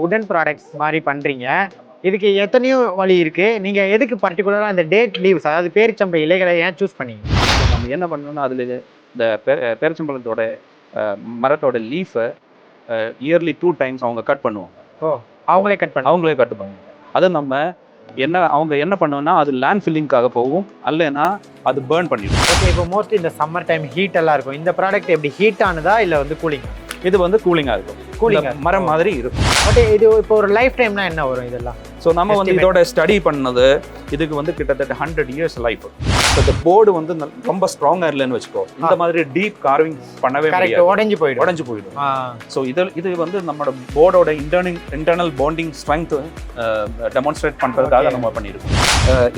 உடன் ப்ராடக்ட்ஸ் மாதிரி பண்ணுறீங்க. இதுக்கு எத்தனையோ வழி இருக்குது. நீங்கள் எதுக்கு பர்டிகுலராக அந்த டேட் லீவ்ஸ் அதாவது பேரிச்சம்பழ இலைகளை ஏன் சூஸ் பண்ணீங்க? நம்ம என்ன பண்ணணும்னா அதில் இந்த பேரிச்சம்பழத்தோட மரத்தோட லீஃபை இயர்லி 2 டைம்ஸ் அவங்க கட் பண்ணுவாங்க. அவங்களே கட் பண்ணுவாங்க. அதை நம்ம அவங்க என்ன பண்ணுவோம்னா அது லேண்ட் ஃபில்லிங்காக போகும், அல்லைன்னா அது பேர்ன் பண்ணிடும். ஓகே, இப்போ மோஸ்ட்லி இந்த சம்மர் டைம் ஹீட் எல்லாம் இருக்கும். இந்த ப்ராடக்ட் எப்படி ஹீட் ஆனதா இல்லை கூலிங்? இது கூலிங்காக இருக்கும், மரம் மாதிரி இருக்கும். பட் இது இப்போ ஒரு லைஃப் டைம்னா என்ன வரும் இதெல்லாம்? ஸோ நம்ம இதோட ஸ்டடி பண்ணது இதுக்கு கிட்டத்தட்ட 100 years லைஃப். ஸோ இந்த போர்டு ரொம்ப ஸ்ட்ராங்காக இல்லைன்னு வச்சுக்கோ, இந்த மாதிரி டீப் கார்விங் பண்ணவே முடியாது, உடஞ்சி போயிடும். ஸோ இது நம்மளோட போர்டோட இன்டர்னல் பாண்டிங் ஸ்ட்ரென்த் டெமான்ஸ்ட்ரேட் பண்ணுறதுக்காக நம்ம பண்ணியிருக்கோம்.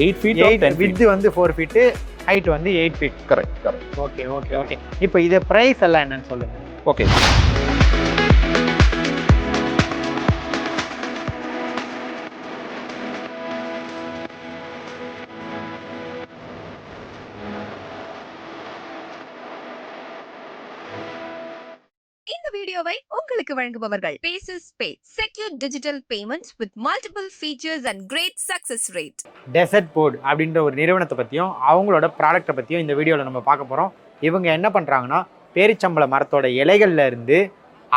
8 feet with 4 feet, height 8 feet. Correct. Okay. இப்போ இது ப்ரைஸ் எல்லாம் என்னன்னு சொல்லுங்க. ஓகே, இந்த வீடியோவை உங்களுக்கு வழங்குபவர்கள் Paces Pay, secure digital payments with multiple features and great success rate. Desert Board அப்படின்ற ஒரு நிறுவனத்தை பற்றியும் அவங்களோட ப்ராடக்ட்டை பற்றியும் இந்த வீடியோவில் நம்ம பார்க்க போகிறோம். இவங்க என்ன பண்ணுறாங்கன்னா பேரிச்சம்பழ மரத்தோட இலைகளில் இருந்து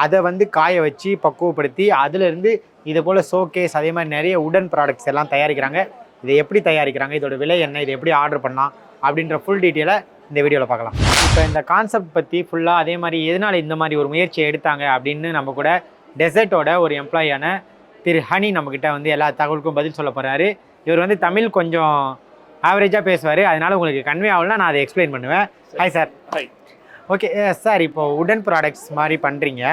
அதை காய வச்சு பக்குவப்படுத்தி அதிலிருந்து இது போல் ஷோகேஸ் அதே மாதிரி நிறைய உடன் ப்ராடக்ட்ஸ் எல்லாம் தயாரிக்கிறாங்க. இதை எப்படி தயாரிக்கிறாங்க, இதோட விலை என்ன, இதை எப்படி ஆர்டர் பண்ணலாம் அப்படின்ற ஃபுல் டீட்டெயிலை இந்த வீடியோவில் பார்க்கலாம். இப்போ இந்த கான்செப்ட் பற்றி ஃபுல்லாக அதே மாதிரி எதனால் இந்த மாதிரி ஒரு முயற்சியை எடுத்தாங்க அப்படின்னு நம்ம கூட டெசர்ட்டோட ஒரு எம்ப்ளாயான திரு ஹனி நம்மக்கிட்ட எல்லா தகவலுக்கும் பதில் சொல்ல போகிறாரு. இவர் தமிழ் கொஞ்சம் ஆவரேஜாக பேசுவார், அதனால் உங்களுக்கு கன்வே ஆகலன்னா நான் அதை எக்ஸ்பிளைன் பண்ணுவேன். Hi sir. Hi. Okay sir, இப்போ உடன் ப்ராடக்ட்ஸ் மாதிரி பண்ணுறீங்க.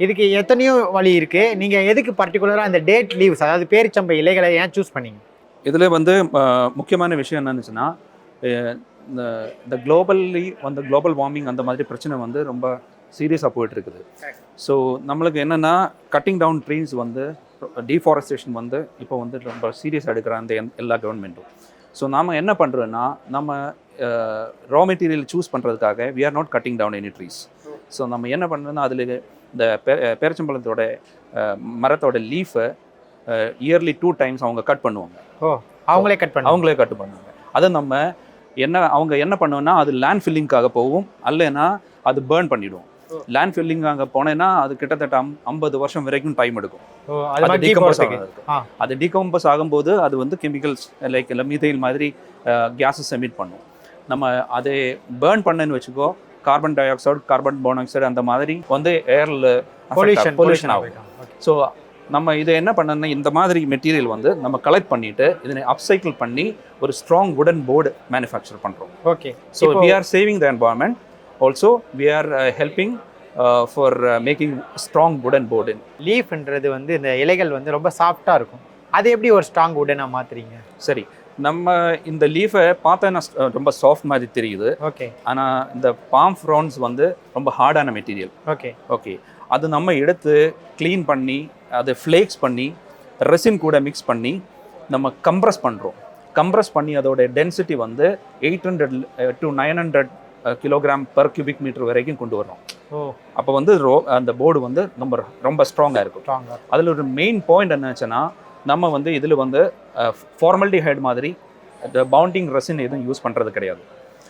இதுக்கு எத்தனையோ வழி இருக்குது. நீங்கள் எதுக்கு பர்டிகுலராக அந்த டேட் லீவ்ஸ் அதாவது பேரிச்சம்பழ இலைகளை ஏன் சூஸ் பண்ணீங்க? இதில் முக்கியமான விஷயம் என்னன்னுச்சுன்னா இந்த குளோபல் வார்மிங் அந்த மாதிரி பிரச்சனை ரொம்ப சீரியஸாக போயிட்டுருக்குது. ஸோ நம்மளுக்கு என்னென்னா கட்டிங் டவுன் ட்ரீஸ் டீஃபாரஸ்டேஷன் இப்போ ரொம்ப சீரியஸாக எடுக்கிறாங்க எல்லா கவர்மெண்ட்டும். ஸோ நாம் என்ன பண்ணுறோன்னா நம்ம ரா மெட்டீரியல் சூஸ் பண்ணுறதுக்காக we are not cutting down any trees. So நம்ம என்ன பண்ணுறோன்னா அதில் இந்த பேரிச்சம்பழத்தோட மரத்தோட லீஃபை இயர்லி 2 டைம்ஸ் அவங்க கட் பண்ணுவாங்க. அவங்களே கட் பண்ணுவாங்க. அதை நம்ம அவங்க என்ன பண்ணுவோம்னா அது லேண்ட் ஃபில்லிங்காக போகும், அல்லைன்னா அது பேர்ன் பண்ணிடும். லேண்ட் ஃபில்லிங்காக போனேன்னா அது கிட்டத்தட்ட 50 வருஷம் வரைக்கும் டைம் எடுக்கும். அது டீகம்போஸ் ஆகும்போது அது கெமிக்கல்ஸ் லைக் மீதைல் மாதிரி கேஸஸ் எமிட் பண்ணும். நம்ம அதை பேர்ன் பண்ணேன்னு வச்சுக்கோ, carbon di oxide, carbon monoxide அந்த மாதிரி ஏரில் பொல்யூஷன் ஆகும். ஸோ நம்ம இதை என்ன பண்ணணும்னா இந்த மாதிரி மெட்டீரியல் நம்ம கலெக்ட் பண்ணிட்டு இதனை அப்சைக்கிள் பண்ணி ஒரு ஸ்ட்ராங் வுடன் போர்டு மேனுஃபேக்சர் பண்ணுறோம். Okay, so we are saving the environment, also we are helping for making strong wooden board. லீஃப்ன்றது இந்த இலைகள் ரொம்ப சாஃப்டாக இருக்கும், அது எப்படி ஒரு ஸ்ட்ராங் வுடனாக மாற்றுறீங்க? சரி, நம்ம இந்த லீஃபை பார்த்தா ரொம்ப சாஃப்ட் மாதிரி தெரியுது. ஓகே, ஆனால் இந்த பாம் ஃப்ரான்ஸ் ரொம்ப ஹார்டான மெட்டீரியல். ஓகே, அது நம்ம எடுத்து க்ளீன் பண்ணி அதை ஃப்ளேக்ஸ் பண்ணி ரெசின் கூட மிக்ஸ் பண்ணி நம்ம கம்ப்ரஸ் பண்ணுறோம். கம்ப்ரஸ் பண்ணி அதோட density 800 to 900 kilogram per cubic metre வரைக்கும் கொண்டு வரோம். அப்போ அந்த போர்டு ரொம்ப ஸ்ட்ராங்காக இருக்கும். அதில் ஒரு மெயின் பாயிண்ட் என்னச்சுன்னா நம்ம இதில் ஃபார்மல்டிஹைடு மாதிரி இந்த பவுண்டிங் ரெசின் எதுவும் யூஸ் பண்ணுறது கிடையாது.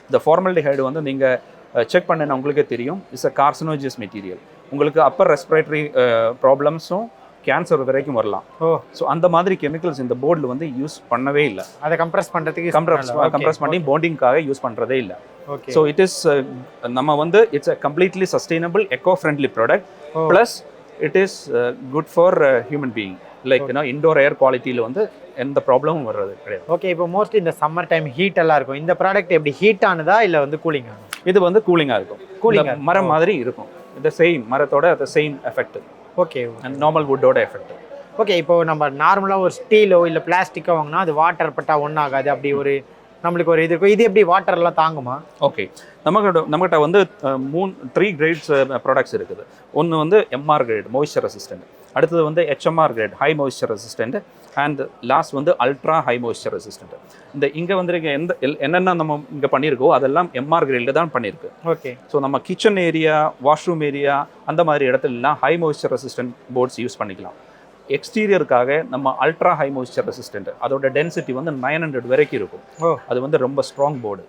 இந்த ஃபார்மல்டிஹைடு நீங்கள் செக் பண்ணேன்னா உங்களுக்கே தெரியும், இட்ஸ் அ கார்சினோஜியஸ் மெட்டீரியல். உங்களுக்கு அப்பர் ரெஸ்பிரேட்டரி ப்ராப்ளம்ஸும் கேன்சர் வரைக்கும் வரலாம். ஸோ அந்த மாதிரி கெமிக்கல்ஸ் இந்த போர்டில் யூஸ் பண்ணவே இல்லை. அதை கம்ப்ரஸ் பண்ணுறதுக்கு கம்ப்ரஸ் பண்ணி பாண்டிங்காக யூஸ் பண்ணுறதே இல்லை. ஸோ இட் இஸ் நம்ம it's a completely sustainable echo friendly product, plus it is good for human being. Like indoor ஏர் குவாலிட்டியில் எந்த ப்ராப்ளமும் வர்றது கிடையாது. ஓகே, இப்போ மோஸ்ட்லி இந்த சம்மர் டைம் ஹீட் எல்லாம் இருக்கும். இந்த ப்ராடக்ட் எப்படி ஹீட் ஆனதா இல்லை கூலிங் ஆனதா? இது கூலிங்காக இருக்கும், மரம் மாதிரி இருக்கும். இந்த சேம் மரத்தோட சேம் எஃபெக்ட். ஓகே, நார்மல் வுட்டோட எஃபெக்ட். ஓகே, இப்போ நம்ம நார்மலாக ஒரு ஸ்டீலோ இல்லை பிளாஸ்டிக்கோ வாங்கினா அது வாட்டர் பட்டா ஒன்றும் ஆகாது, அப்படி ஒரு நம்மளுக்கு ஒரு இது இருக்கும். இது எப்படி வாட்டர்லாம் தாங்குமா? ஓகே, நம்மகிட்ட 3 கிரேட்ஸ் ப்ராடக்ட்ஸ் இருக்குது. ஒன்று எம்ஆர் கிரேட் மாய்ஸ்சர் ரெசிஸ்டன்ட், அடுத்தது HMR great high moisture resistant, and last ultra high moisture resistant. இந்த இங்கே என்னென்ன நம்ம இங்கே பண்ணியிருக்கோ அதெல்லாம் எம்ஆர் கிரேடில் தான் பண்ணியிருக்கு. ஓகே, ஸோ நம்ம கிச்சன் ஏரியா, வாஷ்ரூம் ஏரியா அந்த மாதிரி இடத்துலலாம் high moisture resistant boards use பண்ணிக்கலாம். எக்ஸ்டீரியருக்காக நம்ம அல்ட்ரா ஹை மாய்ஸ்சர் ரெசிஸ்டன்ட், அதோட டென்சிட்டி வந்து 900 வரைக்கும் இருக்கும். அது வந்து ரொம்ப ஸ்ட்ராங் போர்டு,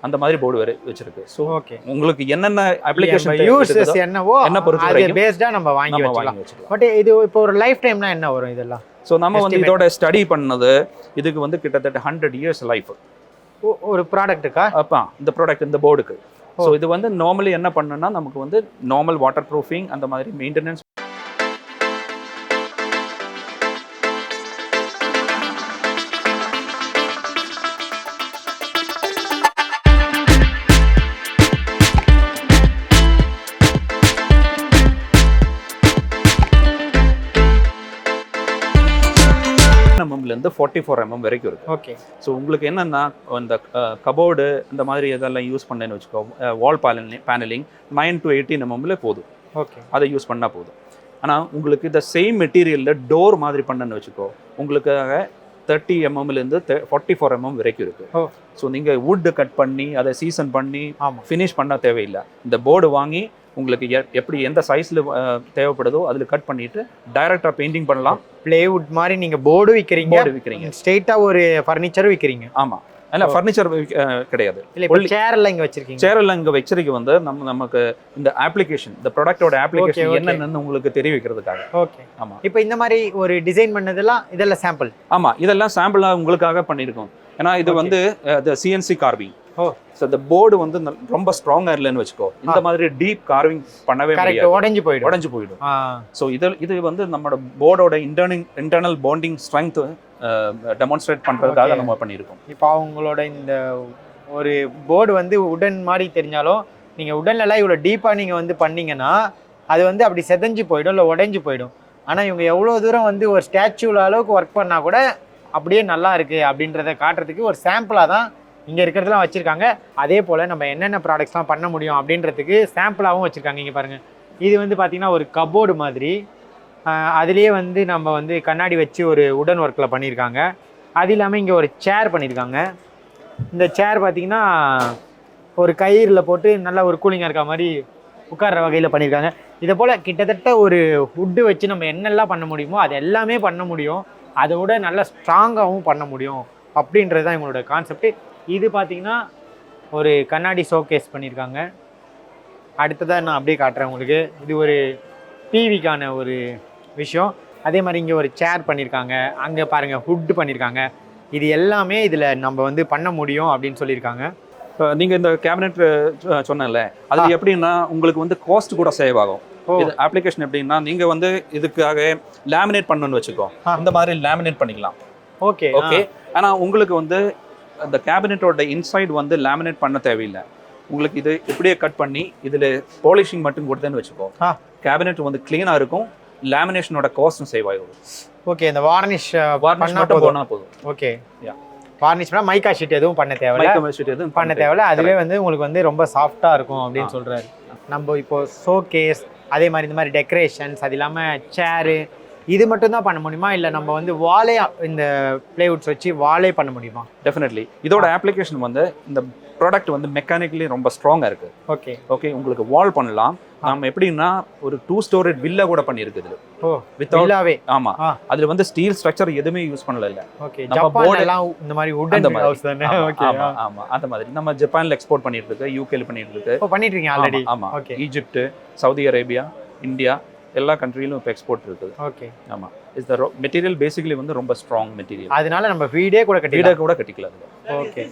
அந்த மாதிரி போர்டு வச்சிருக்கு. ஸோ ஓகே, உங்களுக்கு என்னென்ன அப்ளிகேஷன் யூசஸ் என்னவோ என்ன பொறுத்த அது வரைக்கும் பேஸ்டா நம்ம வாங்கி வச்சுக்கலாம். பட் இது இப்போ ஒரு லைஃப் டைம்னா என்ன வரும் இதெல்லாம்? ஸோ நம்ம வந்து இதோட ஸ்டடி பண்ணது இதுக்கு வந்து கிட்டத்தட்ட 100 இயர்ஸ் லைஃப் ஒரு ப்ராடக்ட்டுக்கா. அப்பா இந்த ப்ராடக்ட் இந்த போர்டுக்கு. ஸோ இது வந்து நார்மலி என்ன பண்ணுன்னா நமக்கு வந்து நார்மல் வாட்டர் ப்ரூஃபிங் அந்த மாதிரி மெயின்டெனன்ஸ். mm 44 mm வரைக்கும் இருக்கு. ஓகே. ஸோ உங்களுக்கு என்னன்னா இந்த கபோர்டு இந்த மாதிரி இதெல்லாம் யூஸ் பண்ணேன்னு வச்சுக்கோ, வால் பேனலிங் 9 to 18 mm போதும். ஓகே, அதை யூஸ் பண்ணால் போதும். ஆனால் உங்களுக்கு இந்த சேம் மெட்டீரியலில் டோர் மாதிரி பண்ணேன்னு வச்சுக்கோ, உங்களுக்காக 30 mm 44 mm வரைக்கும் இருக்கு. ஸோ நீங்கள் வுட்டு கட் பண்ணி அதை சீசன் பண்ணி ஃபினிஷ் பண்ண தேவையில்லை. இந்த போர்டு வாங்கி உங்களுக்கு எப்படி எந்த சைஸில் தேவைப்படுதோ அதில் கட் பண்ணிட்டு டைரக்டாக பெயிண்டிங் பண்ணலாம். பிளேவுட் மாதிரி நீங்கள் போர்டு விற்கிறீங்க, ஸ்ட்ரெயிட்டாக ஒரு ஃபர்னிச்சரும் விற்கிறீங்க. ஆமாம், இல்லை ஃபர்னிச்சர் கிடையாது. இல்லை, சேர் எல்லாம் இங்கே வச்சிருக்கீங்க. சேர் எல்லாம் இங்கே வச்சிருக்க வந்து நமக்கு இந்த அப்ளிகேஷன், இந்த ப்ராடக்டோட அப்ளிகேஷன் என்னென்னு உங்களுக்கு தெரிவிக்கிறதுக்காக. ஓகே, ஆமாம். இப்போ இந்த மாதிரி ஒரு டிசைன் பண்ணதெல்லாம் இதெல்லாம் சாம்பிள். ஆமாம், இதெல்லாம் சாம்பிளாக உங்களுக்காக பண்ணியிருக்கோம். ஏன்னா இது வந்து சிஎன்சி கார்விங். ஸோ இந்த போர்டு வந்து ரொம்ப ஸ்ட்ராங்காக இல்லைன்னு வச்சுக்கோ, இந்த மாதிரி டீப் கார்விங் பண்ணவே முடியாது, உடஞ்சி போயிடும். ஸோ இது வந்து நம்மளோட போர்டோட இன்டர்னல் பாண்டிங் ஸ்ட்ரென்த் டெமான்ஸ்ட்ரேட் பண்ணுறதுக்காக நம்ம பண்ணியிருக்கோம். இப்போ அவங்களோட இந்த ஒரு போர்டு வந்து உடன் மாதிரி தெரிஞ்சாலும் நீங்கள் உடன்லாம் இவ்வளோ டீப்பாக நீங்கள் வந்து பண்ணீங்கன்னா அது வந்து அப்படி செதஞ்சு போயிடும், இல்லை உடஞ்சி போயிடும். ஆனால் இவங்க எவ்வளோ தூரம் வந்து ஒரு ஸ்டாச்சுவில் அளவுக்கு ஒர்க் பண்ணால் கூட அப்படியே நல்லா இருக்குது அப்படின்றத காட்டுறதுக்கு ஒரு சாம்பிளாக தான் இங்கே இருக்கிறதுலாம் வச்சுருக்காங்க. அதே போல் நம்ம என்னென்ன ப்ராடக்ட்ஸ்லாம் பண்ண முடியும் அப்படின்றதுக்கு சாம்பிளாகவும் வச்சுருக்காங்க. இங்கே பாருங்கள், இது வந்து பார்த்திங்கன்னா ஒரு கபோர்டு மாதிரி, அதுலேயே வந்து நம்ம வந்து கண்ணாடி வச்சு ஒரு உடன் ஒர்க்கில் பண்ணியிருக்காங்க. அது இல்லாமல் இங்கே ஒரு சேர் பண்ணியிருக்காங்க. இந்த சேர் பார்த்திங்கன்னா ஒரு கயிறில் போட்டு நல்லா ஒரு கூலிங்காக இருக்க மாதிரி உட்கார்ற வகையில் பண்ணியிருக்காங்க. இதை போல் கிட்டத்தட்ட ஒரு வுட்டு வச்சு நம்ம என்னெல்லாம் பண்ண முடியுமோ அது எல்லாமே பண்ண முடியும், அதை விட நல்லா ஸ்ட்ராங்காகவும் பண்ண முடியும் அப்படின்றது தான் இவங்களோட கான்செப்ட். இது பார்த்தீங்கன்னா ஒரு கண்ணாடி ஷோகேஸ் பண்ணியிருக்காங்க. அடுத்ததாக நான் அப்படியே காட்டுறேன் உங்களுக்கு. இது ஒரு டிவிக்கான ஒரு விஷயம். அதே மாதிரி இங்கே ஒரு சேர் பண்ணியிருக்காங்க, அங்கே பாருங்கள் ஹுட் பண்ணியிருக்காங்க. இது எல்லாமே இதில் நம்ம வந்து பண்ண முடியும் அப்படின்னு சொல்லியிருக்காங்க. நீங்கள் இந்த கேபினெட் சொன்னல, அது எப்படின்னா உங்களுக்கு வந்து காஸ்ட் கூட சேவ் ஆகும். இது அப்ளிகேஷன் எப்படின்னா நீங்கள் வந்து இதுக்காக லேமினேட் பண்ணணும்னு வச்சுக்கோ, இந்த மாதிரி லேமினேட் பண்ணிக்கலாம். Okay okay. ஆனால் உங்களுக்கு வந்து அந்த கேபினெட்டோட இன்சைட் வந்து லேமினேட் பண்ண தேவையில்லை. உங்களுக்கு இது இப்படியே கட் பண்ணி இதில் பாலிஷிங் மட்டும் கொடுத்தேன்னு வச்சுக்கோ, கேபினெட் வந்து க்ளீனாக இருக்கும், லேமினேஷனோட காஸ்ட்டும் சேவ் ஆகும். ஓகே, இந்த வார்னிஷ் மட்டும் போனால் போதும். ஓகே, வார்னிஷ் பண்ணால் மைக்கா ஷீட் எதுவும் பண்ண தேவையில்ல, அதுவே வந்து உங்களுக்கு வந்து ரொம்ப சாஃப்டாக இருக்கும் அப்படின்னு சொல்கிறாரு. நம்ம இப்போ ஷோகேஸ், அதே மாதிரி இந்த மாதிரி டெக்கரேஷன்ஸ், அது இல்லாமல் சேரு, இது மட்டும் தான் பண்ண முடியுமா, இல்லை நம்ம வந்து வாலே இந்த பிளேவுட்ஸ் வச்சு வாலே பண்ண முடியுமா? டெஃபினெட்லி. இதோட அப்ளிகேஷன் வந்து இந்த ப்ராடக்ட் வந்து மெக்கானிக்கலி ரொம்ப ஸ்ட்ராங்காக இருக்குது. ஓகே ஓகே, உங்களுக்கு வால் பண்ணலாம். நம்ம எப்படின்னா ஒரு 2 ஸ்டோரேஜ் வில்லா கூட பண்ணியிருக்குது. வில்லாவே? ஆமாம், அதில் வந்து ஸ்டீல் ஸ்ட்ரக்சர் எதுவுமே யூஸ் பண்ணல. இல்லை, ஓகே, ஜப்பான்லாம் இந்த மாதிரி வுடன் ஹவுஸ் தானே? ஓகே, ஆமாம், அந்த மாதிரி நம்ம ஜப்பானில் எக்ஸ்போர்ட் பண்ணிட்டு இருக்கு, யூகேல பண்ணிட்டு இருக்கு. பண்ணிட்டு இருக்கீங்க ஆல்ரெடி? ஆமாம், okay. Egypt, Saudi Arabia, India எல்லா கண்ட்ரியிலும் இப்போ எக்ஸ்போர்ட் இருக்குது. ஓகே, ஆமாம். இஸ் த மெட்டீரியல் பேசிக்கலி வந்து ரொம்ப ஸ்ட்ராங் மெட்டீரியல். அதனால நம்ம வீடே கூட கட்டிக்கலாம். ஓகே,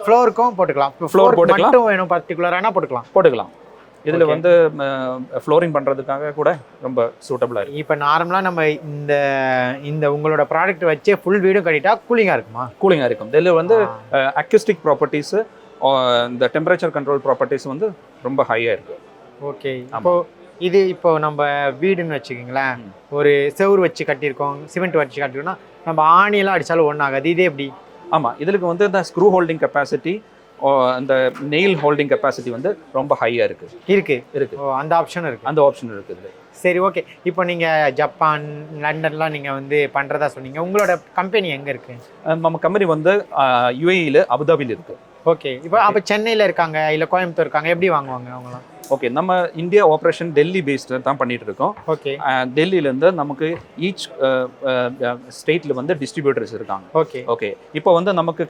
ஃப்ளோருக்கும் போட்டுக்கலாம். ஃப்ளோர் போட்டுக்கலாம், மட்டும் வேணும் பர்టిక్యులரானா போட்டுக்கலாம். இதில் வந்து ஃப்ளோரிங் பண்ணுறதுக்காக கூட ரொம்ப சூட்டபுளாக இருக்குது. இப்போ நார்மலாக நம்ம இந்த உங்களோட ப்ராடக்ட் வச்சே ஃபுல் வீடும் கட்டிட்டா கூலிங்காக இருக்குமா? கூலிங்காக இருக்கும். இதில் வந்து அக்யூஸ்டிக் ப்ராப்பர்ட்டிஸு, இந்த டெம்பரேச்சர் கண்ட்ரோல் ப்ராப்பர்ட்டிஸ் வந்து ரொம்ப ஹையாக இருக்குது. ஓகே, இப்போ நம்ம வீடுன்னு வச்சுக்கிங்களேன், ஒரு செவுறு வச்சு கட்டியிருக்கோம், சிமெண்ட் வச்சு கட்டிருக்கோம்னா நம்ம ஆணியெல்லாம் அடித்தாலும் ஒன்றும் ஆகாது. இதே எப்படி? ஆமாம், இதுக்கு வந்து இந்த ஸ்க்ரூ ஹோல்டிங் கெப்பாசிட்டி, அந்த நெயில் ஹோல்டிங் கெப்பாசிட்டி வந்து ரொம்ப ஹையாக இருக்குது. அந்த ஆப்ஷன் இருக்குது. சரி, ஓகே. இப்போ நீங்கள் ஜப்பான், லண்டன்லாம் நீங்கள் வந்து பண்ணுறதா சொன்னீங்க. உங்களோட கம்பெனி எங்கே இருக்குது? நம்ம கம்பெனி வந்து UAEல அபுதாபியில் இருக்குது. ஓகே, இப்போ அப்போ சென்னையில் இருக்காங்க, இல்லை கோயம்புத்தூர் இருக்காங்க, எப்படி வாங்குவாங்க அவங்களாம்? ஓகே, நம்ம இந்தியா ஆப்ரேஷன் டெல்லி பேஸ்டு தான் பண்ணிட்டு இருக்கோம். ஓகே. டெல்லியிலேருந்து நமக்கு ஈச் ஸ்டேட்டில் வந்து டிஸ்ட்ரிபியூட்டர்ஸ் இருக்காங்க. ஓகே. ஓகே, இப்போ வந்து நமக்கு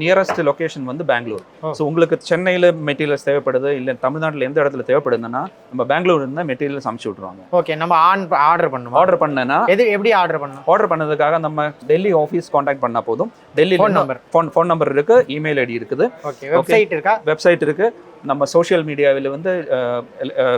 நியரஸ்ட் லொக்கேஷன் வந்து பெங்களூர். ஸோ உங்களுக்கு சென்னையில் மெட்டீரியல்ஸ் தேவைப்படுது, இல்லை தமிழ்நாட்டில் எந்த இடத்துல தேவைப்படுதுன்னா நம்ம பெங்களூர் இருந்தால் மெட்டீரியல்ஸ் அனுப்பிச்சு விட்ருவாங்க. ஓகே, நம்ம ஆர்டர் பண்ணணும். ஆர்டர் பண்ணேன்னா எப்படி ஆர்டர் பண்ணணும்? ஆர்டர் பண்ணதுக்காக நம்ம டெல்லி ஆஃபீஸ் காண்டாக்ட் பண்ணால் போதும். டெல்லி ஃபோன் நம்பர் இருக்கு, இமெயில் ஐடி இருக்குது. ஓகே. வெப்சைட் இருக்கா? வெப்சைட் இருக்கு. நம்ம சோஷியல் மீடியாவில் வந்து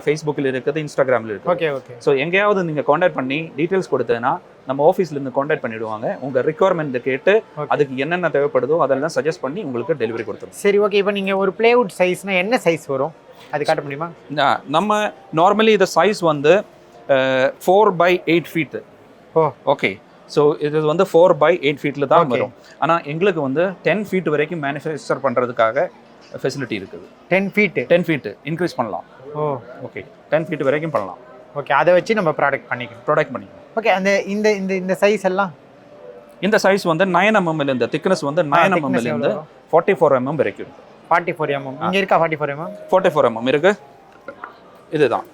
ஃபேஸ்புக்கில் இருக்குது, இன்ஸ்டாகிராமில் இருக்குது. ஓகே. ஓகே. ஸோ எங்கேயாவது நீங்கள் காண்டாக்ட் பண்ணி டீட்டெயில்ஸ் கொடுத்ததுன்னா நம்ம ஆஃபீஸ்லேருந்து காண்டாக்ட் பண்ணிவிடுவாங்க. உங்கள் ரிக்வயர்மெண்ட் கேட்டு அதுக்கு என்னென்ன தேவைப்படுதோ அதெல்லாம் சஜஸ்ட் பண்ணி உங்களுக்கு டெலிவரி கொடுத்துரும். சரி, ஓகே. இப்போ நீங்கள் ஒரு பிளேவுட் சைஸ்னா என்ன சைஸ் வரும், அது காட்ட முடியுமா? நம்ம நார்மலி இந்த சைஸ் வந்து 4x8 feet. ஓகே. ஸோ இது வந்து 4x8 feetல தான் வரும். ஆனால் எங்களுக்கு வந்து 10 feet வரைக்கும் மேனுஃபேக்சர் பண்ணுறதுக்காக ஃபெசிலிட்டி இருக்குது. 10 feet இன்க்ரீஸ் பண்ணலாம். ஓகே, 10 feet வரைக்கும் பண்ணலாம். ஓகே, அதை வச்சு நம்ம ப்ராடக்ட் பண்ணிக்கலாம். ஓகே. அந்த இந்த இந்த இந்த சைஸ் எல்லாம், இந்த சைஸ் வந்து 9 mm இருந்து திக்னஸ் வந்து 9 mm இருந்து 44 mm வரைக்கும் இருக்கு. 44 mm இங்க இருக்கா? 44 mm 44 mm இருக்கு. இதுதான்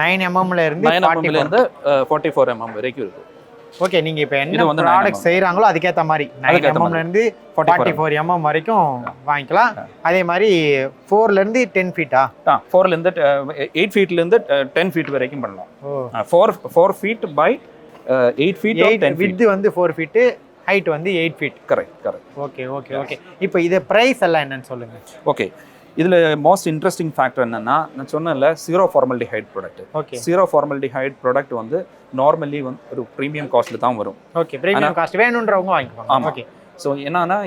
9 mm ல இருந்து 44 mm வரைக்கும் இருக்கு. ஓகே. நீங்க இப்போ என்ன ப்ராடக்ட் செய்யறாங்களோ அதுக்கேற்ற மாதிரி 9 mm ல இருந்து 44 mm வரைக்கும் வாங்கிக்கலாம். அதே மாதிரி 4 ல இருந்து 10 feet 4 ல இருந்து 8 feet ல இருந்து 10 feet வரைக்கும் பண்ணலாம். 4 feet by 8 feet or 10 feet. width வந்து 4 feet, ஹைட் வந்து 8 feet. கரெக்ட். ஓகே. இப்போ இது பிரைஸ் எல்லாம் என்னன்னு சொல்லுங்க. ஓகே, இதில் மோஸ்ட் இன்ட்ரெஸ்டிங் ஃபேக்டர் என்னன்னா, நான் சொன்னேன்ல, 0 formaldehyde product. Okay. 0 formaldehyde product வந்து நார்மலி வந்து ஒரு ப்ரீமியம் காஸ்ட்ல தான் வரும். ஓகே. ப்ரீமியம் காஸ்ட் வேணுன்றவங்க வாங்கிப்பாங்க. ஓகே. ஸோ என்னன்னா,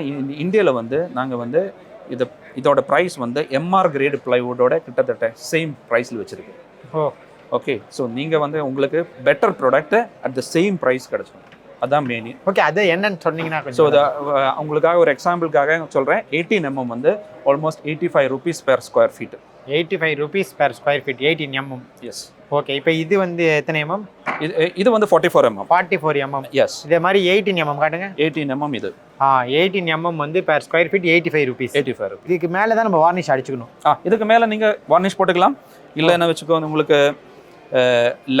இந்தியாவில் வந்து நாங்கள் வந்து இதோட ப்ரைஸ் வந்து எம்ஆர் கிரேடு பிளைவுட்டோட கிட்டத்தட்ட சேம் ப்ரைஸில் வச்சுருக்கு. ஓகே. ஸோ நீங்கள் வந்து உங்களுக்கு better product at the same price கிடச்சிடும். அதான் மெயின். ஓகே, அது என்னன்னு சொன்னீங்கன்னா. ஸோ உங்களுக்காக ஒரு எக்ஸாம்பிளுக்காக சொல்கிறேன். 18 mm வந்து almost 85 rupees per square feet. 85 rupees per square feet, 18 mm. Yes. Okay. இப்போ இது வந்து எத்தனை mm? இது வந்து 44 mm. 44 mm. எஸ். இதே மாதிரி 18 mm காட்டுங்க. 18 mm இது. 18 mm வந்து per square feet 85 rupees. 85 rupees. இதுக்கு மேலே தான் நம்ம வார்னிஷ் அடிச்சுக்கணும். இதுக்கு மேலே நீங்கள் வார்னிஷ் போட்டுக்கலாம். இல்லை என்ன வச்சுக்கோ, உங்களுக்கு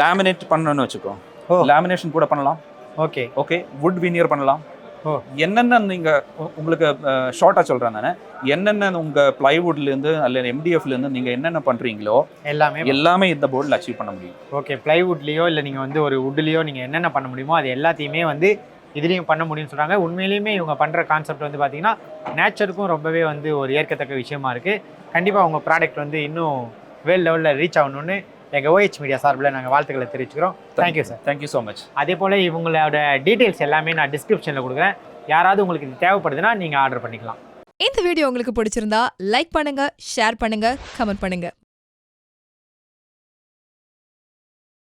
லேமினேட் பண்ணணும்னு வச்சுக்கோ, லேமினேஷன் கூட பண்ணலாம். ஓகே. வுட் வினியர் பண்ணலாம். என்னென்ன நீங்கள் உங்களுக்கு ஷார்ட்டாக சொல்கிறேன் நான், என்னென்ன உங்கள் ப்ளைவுட்லேருந்து அல்ல எம்டிஎஃப்லேருந்து நீங்கள் என்னென்ன பண்ணுறீங்களோ எல்லாமே இந்த போர்டில் அச்சீவ் பண்ண முடியும். ஓகே. ப்ளைவுட்லேயோ இல்லை நீங்கள் வந்து ஒரு வுட்லேயோ நீங்கள் என்னென்ன பண்ண முடியுமோ அது எல்லாத்தையுமே வந்து இதுலேயும் பண்ண முடியும்னு சொல்கிறாங்க. உண்மையிலேயுமே இவங்க பண்ணுற கான்செப்ட் வந்து பார்த்தீங்கன்னா நேச்சருக்கும் ரொம்பவே வந்து ஒரு ஏற்கத்தக்க விஷயமா இருக்குது. கண்டிப்பாக உங்கள் ப்ராடக்ட் வந்து இன்னும் வேர்ல்டு லெவலில் ரீச் ஆகணும்னு எங்கள் OH மீடியா சார்பில் நாங்கள் வாழ்த்துக்களை தெரிவிச்சுக்கிறோம். Thank you sir. Thank you so much. அதே போல் இவங்களோட டீட்டெயில்ஸ் எல்லாமே நான் டிஸ்கிரிப்ஷனில் கொடுக்குறேன். யாராவது உங்களுக்கு இது தேவைப்படுதுன்னா நீங்கள் ஆர்டர் பண்ணிக்கலாம். இந்த வீடியோ உங்களுக்கு பிடிச்சிருந்தா லைக் பண்ணுங்க, ஷேர் பண்ணுங்க, கமெண்ட் பண்ணுங்க.